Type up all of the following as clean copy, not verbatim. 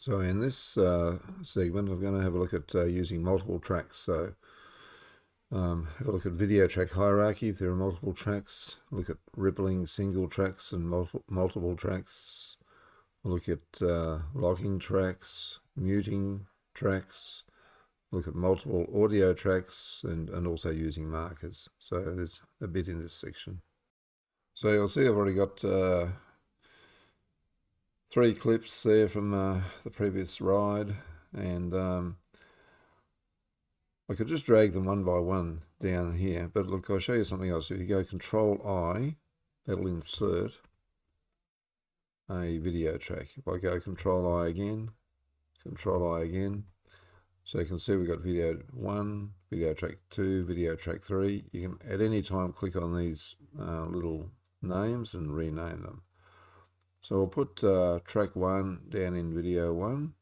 So in this segment, I'm going to have a look at using multiple tracks. So have a look at video track hierarchy if there are multiple tracks. Look at rippling single tracks and multiple tracks. Look at locking tracks, muting tracks. Look at multiple audio tracks and also using markers. So there's a bit in this section. So you'll see I've already got 3 clips there from the previous ride, and I could just drag them one by one down here, but look, I'll show you something else. If you go Control-I, that'll insert a video track. If I go Control-I again, Control-I again, so you can see we've got video 1, video track 2, video track 3. You can at any time click on these little names and rename them. So we'll put track 1 down in video 1.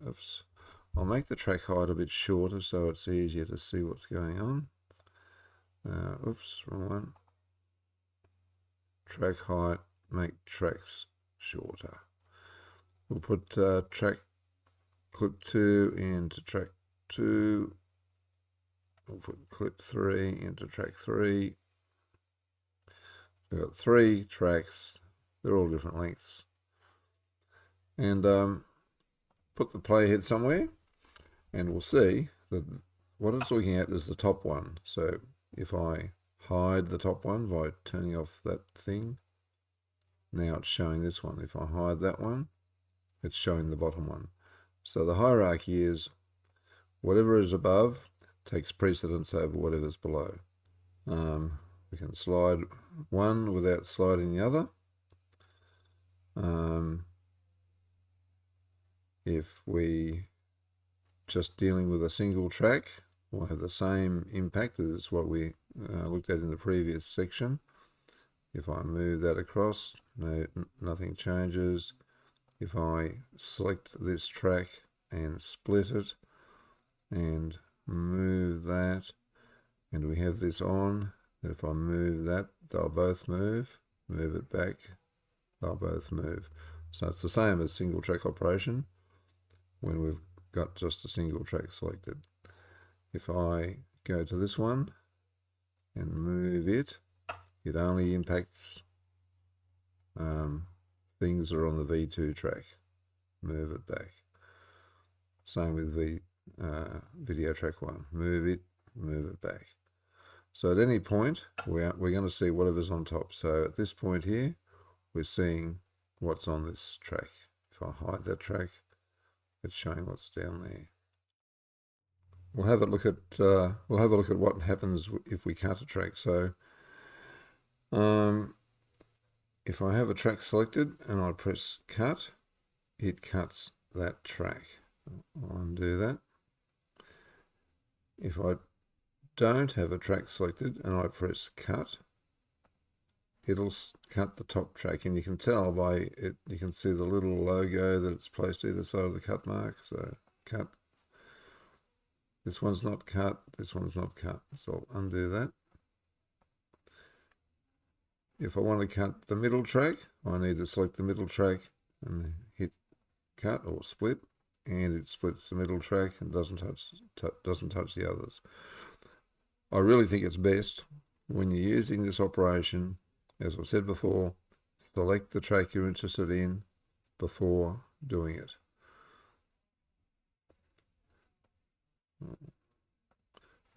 Oops. I'll make the track height a bit shorter so it's easier to see what's going on. Oops, wrong one. Track height, make tracks shorter. We'll put track clip 2 into track 2. We'll put clip 3 into track 3. We've got 3 tracks. They're all different lengths. And put the playhead somewhere, and we'll see that what it's looking at is the top one. So if I hide the top one by turning off that thing, now it's showing this one. If I hide that one, it's showing the bottom one. So the hierarchy is whatever is above takes precedence over whatever's below. We can slide one without sliding the other. If we just dealing with a single track, we'll have the same impact as what we looked at in the previous section. If I move that across, nothing changes. If I select this track and split it and move that, and we have this on, that if I move that, they'll both move. Move it back, they'll both move. So it's the same as single track operation when we've got just a single track selected. If I go to this one and move it, it only impacts things that are on the V2 track. Move it back. Same with video track 1. Move it back. So at any point, we're going to see whatever's on top. So at this point here, we're seeing what's on this track. If I hide that track, it's showing what's down there. We'll have a look at what happens if we cut a track. So if I have a track selected and I press cut, it cuts that track. I'll undo that. If I don't have a track selected and I press cut, it'll cut the top track, and you can tell by it, you can see the little logo that it's placed either side of the cut mark. So cut. This one's not cut, this one's not cut. So I'll undo that. If I want to cut the middle track, I need to select the middle track and hit cut or split, and it splits the middle track and doesn't touch the others. I really think it's best when you're using this operation, as I've said before, select the track you're interested in before doing it.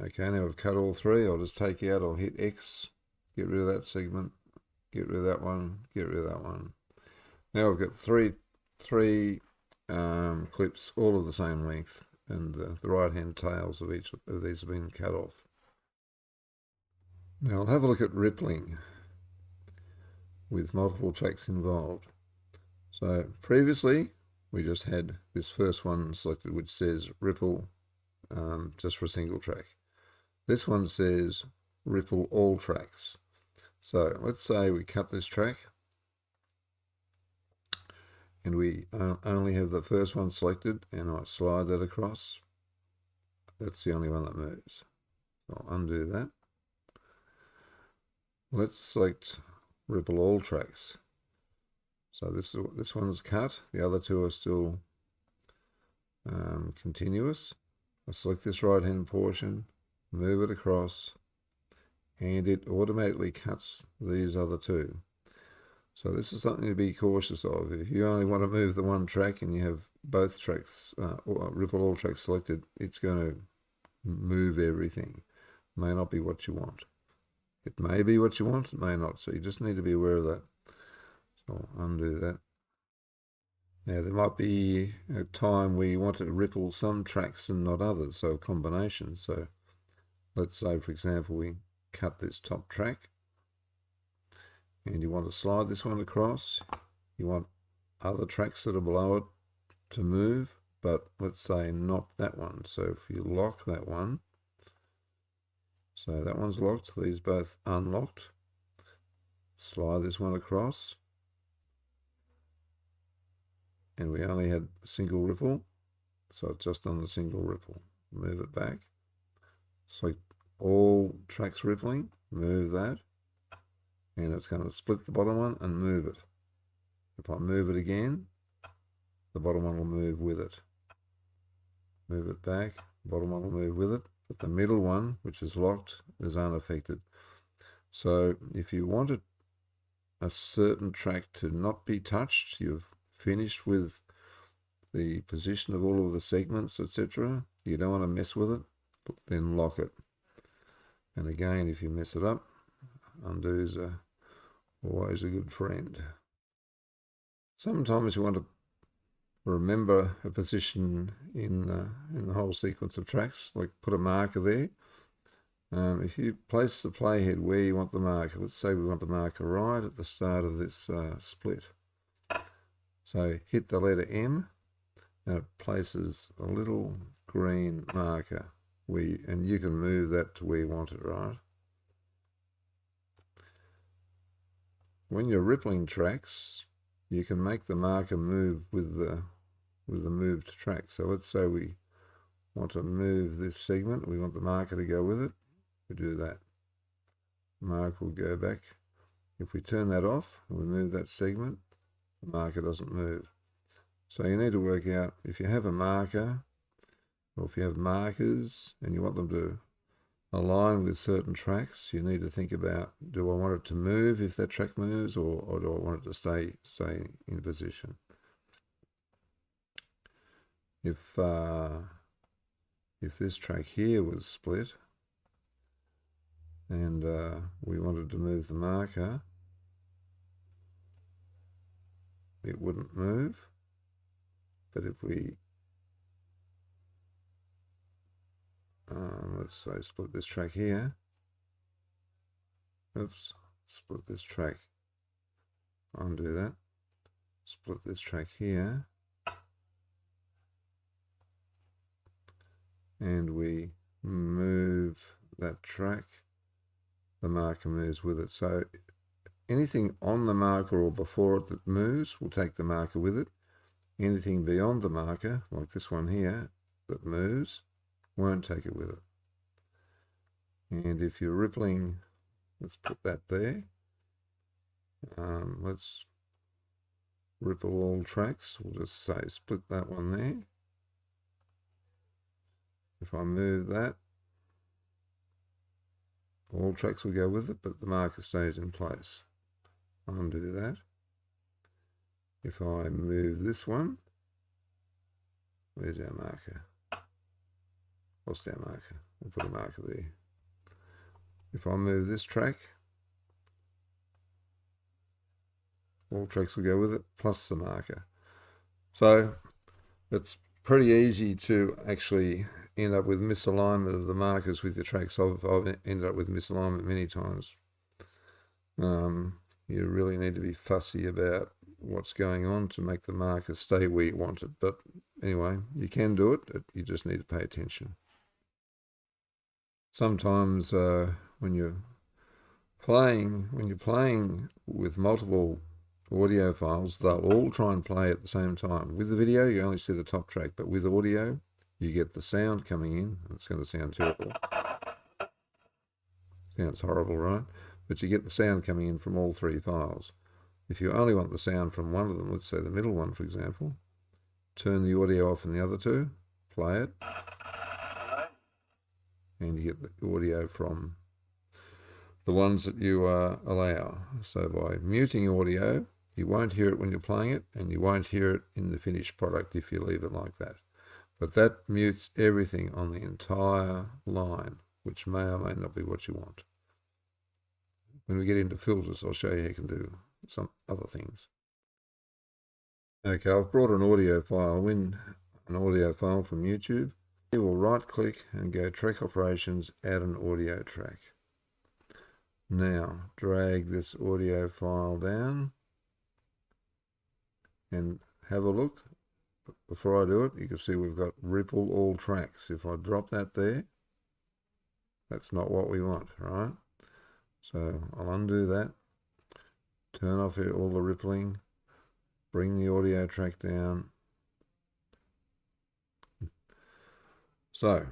Okay, now we've cut all 3. I'll just take out, I'll hit X, get rid of that segment, get rid of that one, get rid of that one. Now we've got three clips, all of the same length, and the right-hand tails of each of these have been cut off. Now I'll have a look at rippling with multiple tracks involved. So previously we just had this first one selected, which says ripple just for a single track. This one says ripple all tracks. So let's say we cut this track and we only have the first one selected, and I slide that across. That's the only one that moves. So I'll undo that. Let's select ripple all tracks. So this one's cut. The other two are still continuous. I select this right hand portion, move it across, and it automatically cuts these other two. So this is something to be cautious of. If you only want to move the one track and you have both tracks, or ripple all tracks selected, it's going to move everything. May not be what you want. It may be what you want, it may not. So you just need to be aware of that. So I'll undo that. Now there might be a time where you want to ripple some tracks and not others, so a combination. So let's say, for example, we cut this top track and you want to slide this one across. You want other tracks that are below it to move, but let's say not that one. So if you lock that one, so that one's locked, these both unlocked. Slide this one across, and we only had a single ripple, so it's just on the single ripple. Move it back. Select all tracks rippling, move that, and it's going to split the bottom one and move it. If I move it again, the bottom one will move with it. Move it back, the bottom one will move with it, but the middle one, which is locked, is unaffected. So if you wanted a certain track to not be touched, you've finished with the position of all of the segments, etc. You don't want to mess with it, then lock it. And again, if you mess it up, undo's always a good friend. Sometimes you want to remember a position in the whole sequence of tracks, like put a marker there. If you place the playhead where you want the marker, let's say we want the marker right at the start of this split. So hit the letter M, and it places a little green marker, and you can move that to where you want it, right? When you're rippling tracks, you can make the marker move with the moved track. So let's say we want to move this segment, we want the marker to go with it. We do that. Mark will go back. If we turn that off and we move that segment, the marker doesn't move. So you need to work out if you have a marker, or if you have markers and you want them to align with certain tracks, you need to think about, do I want it to move if that track moves, or do I want it to stay in position? If this track here was split, and we wanted to move the marker, it wouldn't move. But if we, let's say split this track here, oops, split this track, undo that, split this track here, and we move that track, the marker moves with it. So anything on the marker or before it that moves will take the marker with it. Anything beyond the marker, like this one here, that moves, won't take it with it. And if you're rippling, let's put that there. Let's ripple all tracks. We'll just say split that one there. If I move that, all tracks will go with it, but the marker stays in place. Undo that. If I move this one, where's our marker? Lost our marker. We'll put a marker there. If I move this track, all tracks will go with it, plus the marker. So it's pretty easy to actually end up with misalignment of the markers with your tracks. I've ended up with misalignment many times. You really need to be fussy about what's going on to make the marker stay where you want it. But anyway, you can do it. You just need to pay attention. Sometimes when you're playing with multiple audio files, they'll all try and play at the same time. With the video, you only see the top track, but with audio, you get the sound coming in. It's going to sound terrible. Sounds horrible, right? But you get the sound coming in from all three files. If you only want the sound from one of them, let's say the middle one, for example, turn the audio off in the other two, play it, and you get the audio from the ones that you allow. So by muting audio, you won't hear it when you're playing it, and you won't hear it in the finished product if you leave it like that. But that mutes everything on the entire line, which may or may not be what you want. When we get into filters, I'll show you how you can do some other things. Okay, I've brought an audio file in, an audio file from YouTube. You will right click and go track operations, add an audio track. Now drag this audio file down and have a look. Before I do it, you can see we've got ripple all tracks. If I drop that there, that's not what we want, right? So I'll undo that, turn off all the rippling, bring the audio track down. So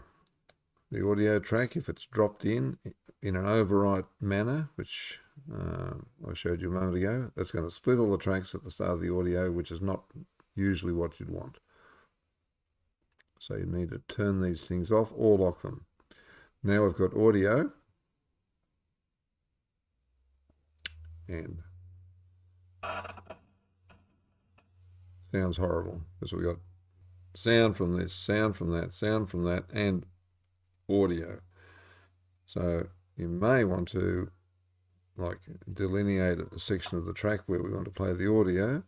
the audio track, if it's dropped in an overwrite manner, which I showed you a moment ago, that's going to split all the tracks at the start of the audio, which is not usually what you'd want. So you need to turn these things off or lock them. Now we've got audio, and sounds horrible because we've got sound from this, sound from that, and audio. So you may want to delineate a section of the track where we want to play the audio.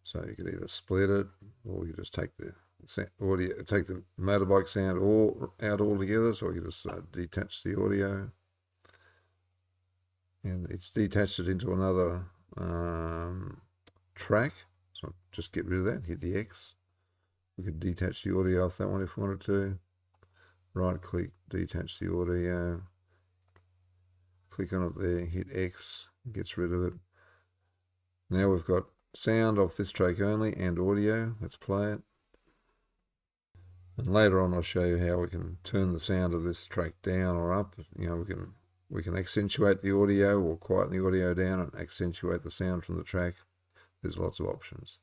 So you could either split it, or you just take the audio, take the motorbike sound out altogether. So you just detach the audio, and it's detached it into another track. So just get rid of that. Hit the X. We could detach the audio off that one if we wanted to. Right click, detach the audio. Click on it there, hit X, gets rid of it. Now we've got sound off this track only and audio. Let's play it. And later on I'll show you how we can turn the sound of this track down or up. You know, we can accentuate the audio or quieten the audio down and accentuate the sound from the track. There's lots of options.